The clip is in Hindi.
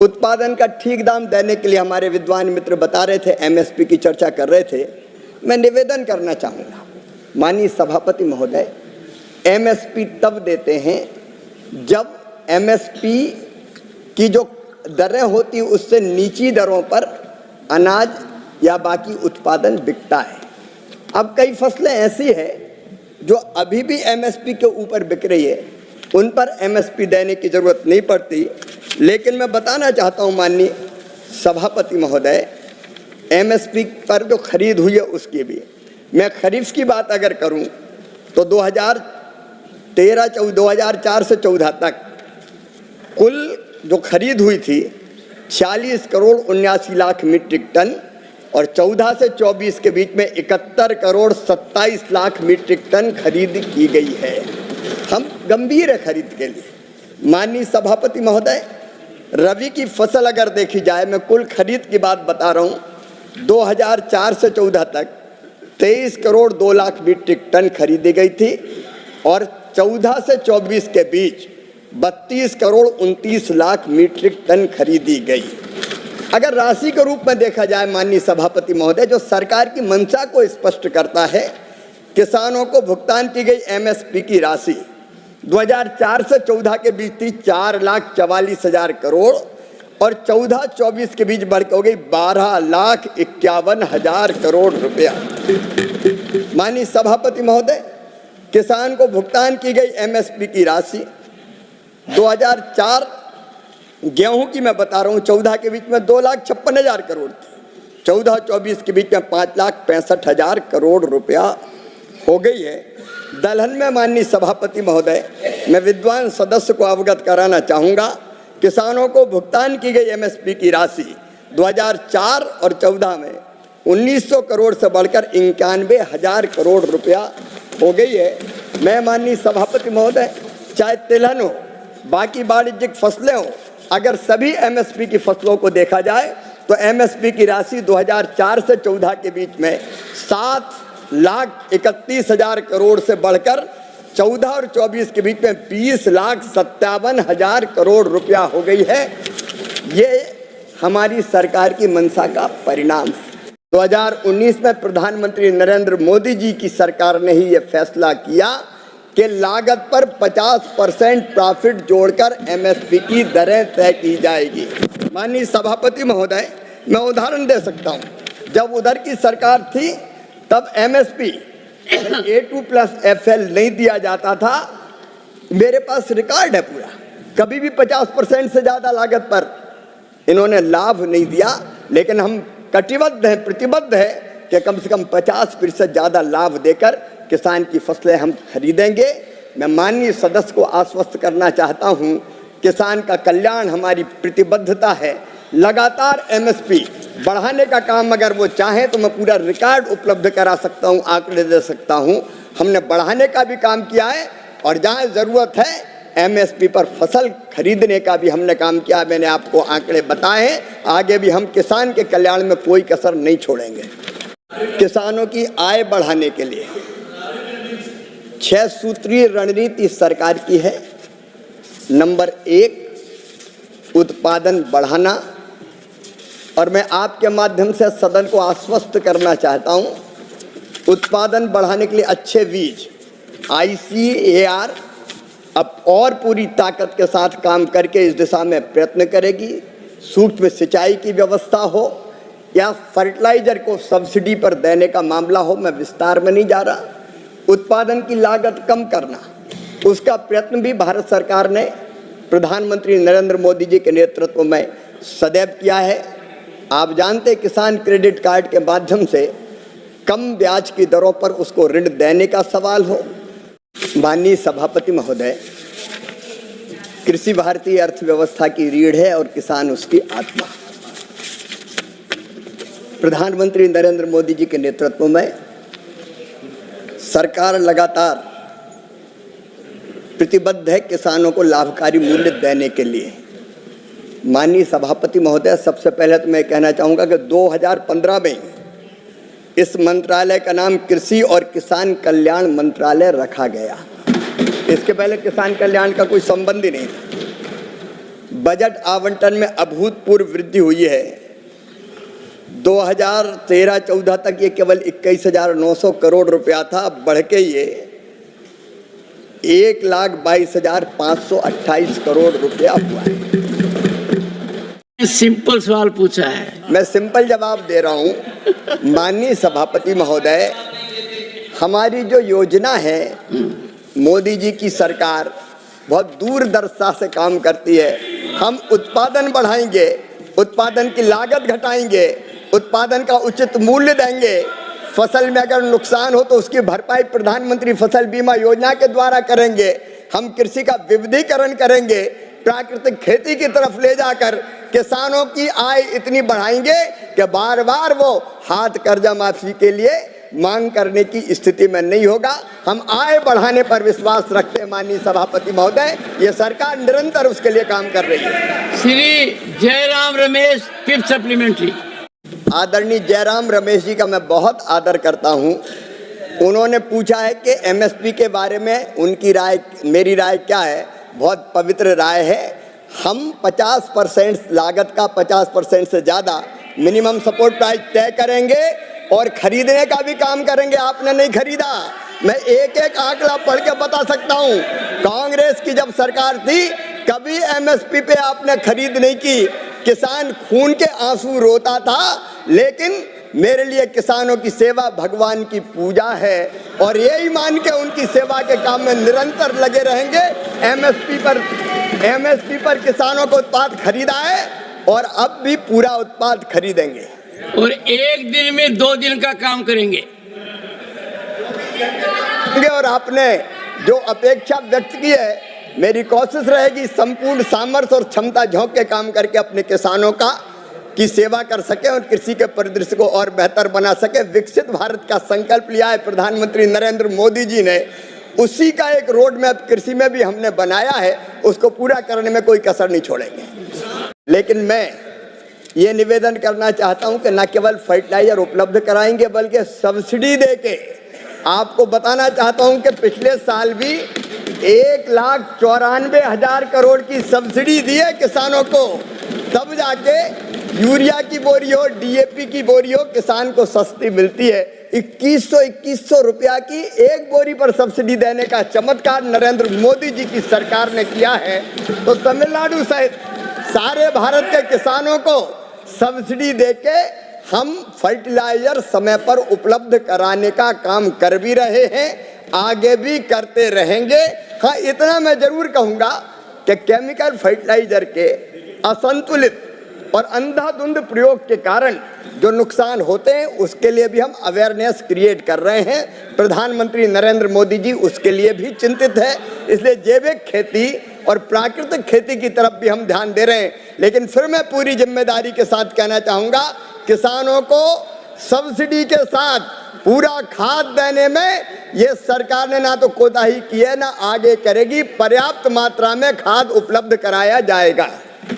उत्पादन का ठीक दाम देने के लिए हमारे विद्वान मित्र बता रहे थे, एमएसपी की चर्चा कर रहे थे। मैं निवेदन करना चाहूँगा, माननीय सभापति महोदय, एमएसपी तब देते हैं जब एमएसपी की जो दरें होती उससे नीची दरों पर अनाज या बाकी उत्पादन बिकता है। अब कई फसलें ऐसी है जो अभी भी एमएसपी के ऊपर बिक रही है, उन पर एमएसपी देने की ज़रूरत नहीं पड़ती। लेकिन मैं बताना चाहता हूँ माननीय सभापति महोदय, एमएसपी पर जो खरीद हुई है उसकी भी, मैं खरीफ की बात अगर करूँ तो 2004 से 14 तक कुल जो खरीद हुई थी 46 करोड़ 79 लाख मीट्रिक टन और 14 से 24 के बीच में 71 करोड़ 27 लाख मीट्रिक टन खरीद की गई है। हम गंभीर है खरीद के लिए। माननीय सभापति महोदय, रबी की फसल अगर देखी जाए, मैं कुल खरीद की बात बता रहा हूँ, 2004 से 14 तक 23 करोड़ 2 लाख मीट्रिक टन खरीदी गई थी और 14 से 24 के बीच 32 करोड़ 29 लाख मीट्रिक टन खरीदी गई। अगर राशि के रूप में देखा जाए माननीय सभापति महोदय, जो सरकार की मंशा को स्पष्ट करता है, किसानों को भुगतान की गई एमएसपी की राशि 2004 से 14 के बीच थी 4,44,000 करोड़ और 14-24 के बीच बढ़ के हो गई 12,51,000 करोड़ रुपया। माननीय सभापति महोदय, किसान को भुगतान की गई एमएसपी की राशि 2004 गेहूं की मैं बता रहा हूँ 14 के बीच में 2,56,000 करोड़ थी, 14-24 के बीच में 5,65,000 करोड़ रुपया हो गई है। दलहन में माननीय सभापति महोदय, मैं विद्वान सदस्य को अवगत कराना चाहूँगा, किसानों को भुगतान की गई एमएसपी की राशि 2004 और 14 में 1900 करोड़ से बढ़कर 91,000 करोड़ रुपया हो गई है। मैं माननीय सभापति महोदय, चाहे तिलहन हो, बाकी वाणिज्यिक फसलें हो, अगर सभी एमएसपी की फसलों को देखा जाए तो एमएसपी की राशि 2004 से 14 के बीच में 7,31,000 करोड़ से बढ़कर 14 और 24 के बीच में 20,57,000 करोड़ रुपया हो गई है। ये हमारी सरकार की मंशा का परिणाम है। 2019 में प्रधानमंत्री नरेंद्र मोदी जी की सरकार ने ही ये फैसला किया कि लागत पर 50% प्रॉफिट जोड़कर एमएसपी की दरें तय की जाएगी। माननीय सभापति महोदय, मैं उदाहरण दे सकता हूँ, जब उधर की सरकार थी तब एमएसपी A2+FL नहीं दिया जाता था। मेरे पास रिकॉर्ड है पूरा, कभी भी 50% से ज़्यादा लागत पर इन्होंने लाभ नहीं दिया। लेकिन हम कटिबद्ध हैं, प्रतिबद्ध है कि कम से कम 50% ज़्यादा लाभ देकर किसान की फसलें हम खरीदेंगे। मैं माननीय सदस्य को आश्वस्त करना चाहता हूं, किसान का कल्याण हमारी प्रतिबद्धता है। लगातार एमएसपी बढ़ाने का काम अगर वो चाहें तो मैं पूरा रिकॉर्ड उपलब्ध करा सकता हूं, आंकड़े दे सकता हूं। हमने बढ़ाने का भी काम किया है और जहां ज़रूरत है एमएसपी पर फसल खरीदने का भी हमने काम किया। मैंने आपको आंकड़े बताए हैं, आगे भी हम किसान के कल्याण में कोई कसर नहीं छोड़ेंगे। किसानों की आय बढ़ाने के लिए 6 सूत्रीय रणनीति सरकार की है। नंबर 1, उत्पादन बढ़ाना, और मैं आपके माध्यम से सदन को आश्वस्त करना चाहता हूं, उत्पादन बढ़ाने के लिए अच्छे बीज ICAR अब और पूरी ताकत के साथ काम करके इस दिशा में प्रयत्न करेगी। सूक्ष्म सिंचाई की व्यवस्था हो या फर्टिलाइजर को सब्सिडी पर देने का मामला हो, मैं विस्तार में नहीं जा रहा। उत्पादन की लागत कम करना, उसका प्रयत्न भी भारत सरकार ने प्रधानमंत्री नरेंद्र मोदी जी के नेतृत्व में सदैव किया है। आप जानते हैं, किसान क्रेडिट कार्ड के माध्यम से कम ब्याज की दरों पर उसको ऋण देने का सवाल हो। माननीय सभापति महोदय, कृषि भारतीय अर्थव्यवस्था की रीढ़ है और किसान उसकी आत्मा। प्रधानमंत्री नरेंद्र मोदी जी के नेतृत्व में सरकार लगातार प्रतिबद्ध है किसानों को लाभकारी मूल्य देने के लिए। माननीय सभापति महोदय, सबसे पहले तो मैं कहना चाहूँगा कि 2015 में इस मंत्रालय का नाम कृषि और किसान कल्याण मंत्रालय रखा गया। इसके पहले किसान कल्याण का कोई संबंध ही नहीं था। बजट आवंटन में अभूतपूर्व वृद्धि हुई है। 2013-14 तक ये केवल 21,900 करोड़ रुपया था, अब बढ़ के ये 1,22,528 करोड़ रुपया हुआ है। सिंपल सवाल पूछा है, मैं सिंपल जवाब दे रहा हूं। माननीय सभापति महोदय, हमारी जो योजना है, मोदी जी की सरकार बहुत दूरदर्शिता से काम करती है। हम उत्पादन बढ़ाएंगे, उत्पादन की लागत घटाएंगे, उत्पादन का उचित मूल्य देंगे, फसल में अगर नुकसान हो तो उसकी भरपाई प्रधानमंत्री फसल बीमा योजना के द्वारा करेंगे। हम कृषि का विविधीकरण करेंगे, प्राकृतिक खेती की तरफ ले जाकर किसानों की आय इतनी बढ़ाएंगे कि बार बार वो हाथ कर्जा माफी के लिए मांग करने की स्थिति में नहीं होगा। हम आय बढ़ाने पर विश्वास रखते हैं माननीय सभापति महोदय, ये सरकार निरंतर उसके लिए काम कर रही है। Shri Jairam Ramesh, fifth supplementary. आदरणीय जयराम रमेश जी का मैं बहुत आदर करता हूं। उन्होंने पूछा है कि एमएसपी के बारे में उनकी राय, मेरी राय क्या है। बहुत पवित्र राय है। हम 50% लागत का 50% से ज़्यादा मिनिमम सपोर्ट प्राइस तय करेंगे और खरीदने का भी काम करेंगे। आपने नहीं खरीदा, मैं एक एक आंकड़ा पढ़ के बता सकता हूं। कांग्रेस की जब सरकार थी, कभी एमएसपी पे आपने खरीद नहीं की। किसान खून के आंसू रोता था, लेकिन मेरे लिए किसानों की सेवा भगवान की पूजा है और यही मान के उनकी सेवा के काम में निरंतर लगे रहेंगे। एमएसपी पर किसानों को उत्पाद खरीदा है और अब भी पूरा उत्पाद खरीदेंगे और एक दिन में 2 दिन का काम करेंगे। और आपने जो अपेक्षा व्यक्त की है, मेरी कोशिश रहेगी संपूर्ण सामर्थ्य और क्षमता झोंक के काम करके अपने किसानों की सेवा कर सके और कृषि के परिदृश्य को और बेहतर बना सके। विकसित भारत का संकल्प लिया है प्रधानमंत्री नरेंद्र मोदी जी ने, उसी का एक रोड मैप कृषि में भी हमने बनाया है। उसको पूरा करने में कोई कसर नहीं छोड़ेंगे। लेकिन मैं ये निवेदन करना चाहता हूं कि न केवल फर्टिलाइजर उपलब्ध कराएंगे, बल्कि सब्सिडी देके आपको बताना चाहता हूं कि पिछले साल भी 1,94,000 करोड़ की सब्सिडी दी है किसानों को। तब जाके यूरिया की बोरी हो, डीएपी की बोरी हो, किसान को सस्ती मिलती है। 2100 रुपया की एक बोरी पर सब्सिडी देने का चमत्कार नरेंद्र मोदी जी की सरकार ने किया है। तो तमिलनाडु सहित सारे भारत के किसानों को सब्सिडी देके हम फर्टिलाइजर समय पर उपलब्ध कराने का काम कर भी रहे हैं, आगे भी करते रहेंगे। हाँ, इतना मैं जरूर कहूँगा कि केमिकल फर्टिलाइजर के असंतुलित और अंधाधुंध प्रयोग के कारण जो नुकसान होते हैं, उसके लिए भी हम अवेयरनेस क्रिएट कर रहे हैं। प्रधानमंत्री नरेंद्र मोदी जी उसके लिए भी चिंतित है। इसलिए जैविक खेती और प्राकृतिक खेती की तरफ भी हम ध्यान दे रहे हैं। लेकिन फिर मैं पूरी जिम्मेदारी के साथ कहना चाहूँगा, किसानों को सब्सिडी के साथ पूरा खाद देने में ये सरकार ने ना तो कोताही की है, ना आगे करेगी। पर्याप्त मात्रा में खाद उपलब्ध कराया जाएगा।